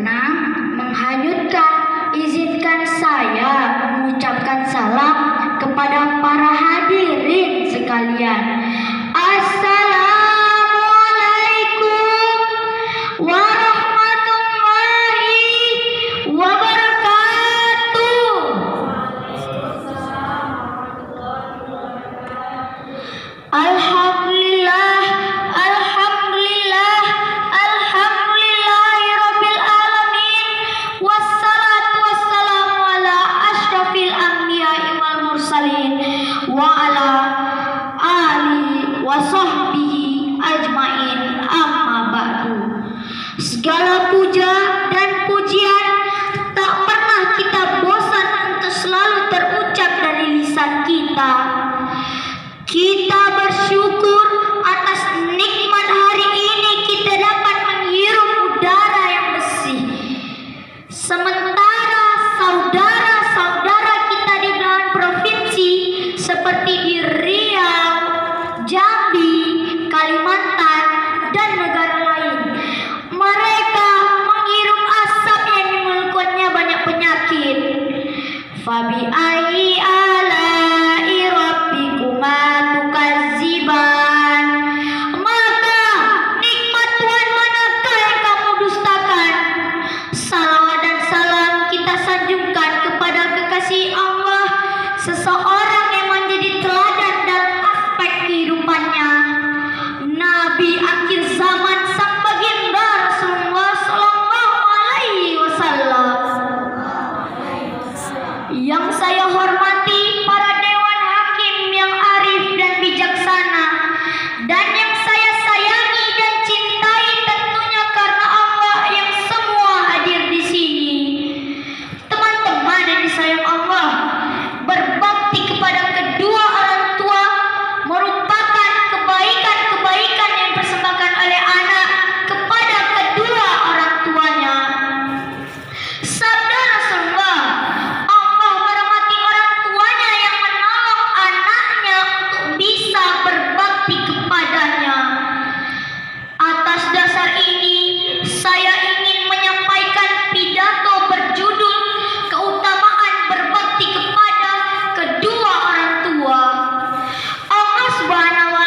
berwenang menghanyutkan, izinkan saya mengucapkan salam kepada para hadirin sekalian. Assalamualaikum warahmatullahi wabarakatuh. Alhamdulillah, alhamdulillah, alhamdulillahirabbil alamin. Wassalatu wassalamu ala asyrafil anbiya'i wal mursalin wa ala alihi wa sahbihi ajmain, amma ba'du. Segala puja dan pujian tak pernah kita bosan untuk selalu terucap dari lisan kita. Kita bersyukur atas nikmat hari ini kita dapat menghirup udara yang bersih. Sementara saudara-saudara kita di belahan provinsi seperti di Riau, Jambi, Kalimantan, dan negara lain, mereka menghirup asap yang menimbulkannya banyak penyakit. Fabi ayyi ala'i rabbikuma tukadziban. Maka nikmat Tuhan manakah yang kamu dustakan? Salawat dan salam kita sanjungkan kepada kekasih Allah, seseorang yang menjadi teladan dalam aspek kehidupannya, Nabi akhir zaman sang baginda Rasulullah sallallahu alaihi wasallam. Yang saya hormati para dewan hakim yang arif dan bijaksana, dan yang saya sayangi dan cintai tentunya karena Allah yang semua hadir di sini. Teman-teman yang disayang Allah, berbakti kepada kedua orang tua merupakan kebaikan-kebaikan yang dipersembahkan oleh anak kepada kedua orang tuanya. Sabda Rasulullah, Allah merahmati orang tuanya yang menolong anaknya untuk bisa berbakti kepadanya. Atas dasar ini, saya ingin menyampaikan pidato berjudul keutamaan berbakti kepada kedua orang tua. Allah Subhanahu wa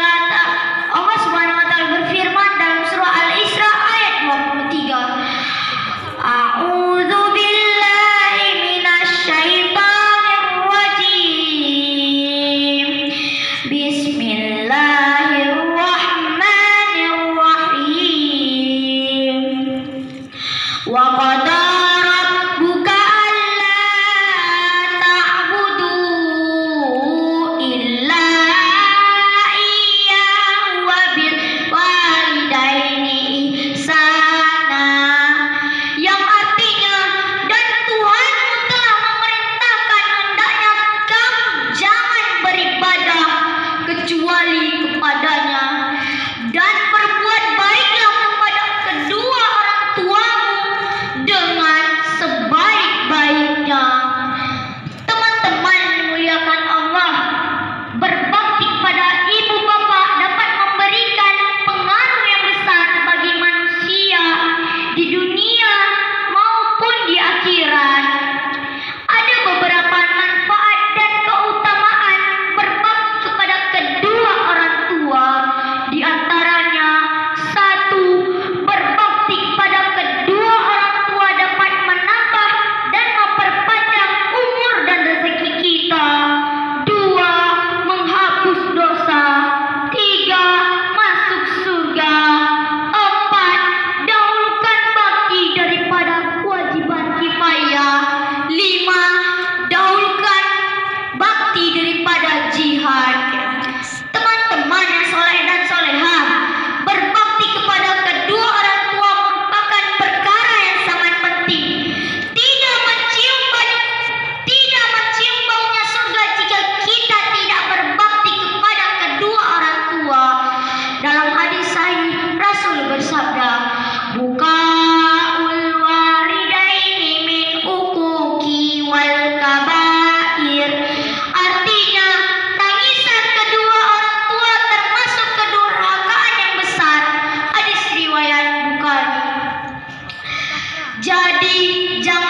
taala berfirman dalam surah Al-Isra ayat 23. A'udzu billahi minasyaitonir rajim. Bismillahirrahmanirrahim. Wa qada rabbuka alla ta'budu illa iyyahu wa bil walidaini ihsana, yang artinya, dan Tuhanmu telah memerintahkan hendaknya kamu jangan beribadah kecuali kepadanya, dan berbuat baiklah kepada kedua orang tuamu dengan Jadi jangan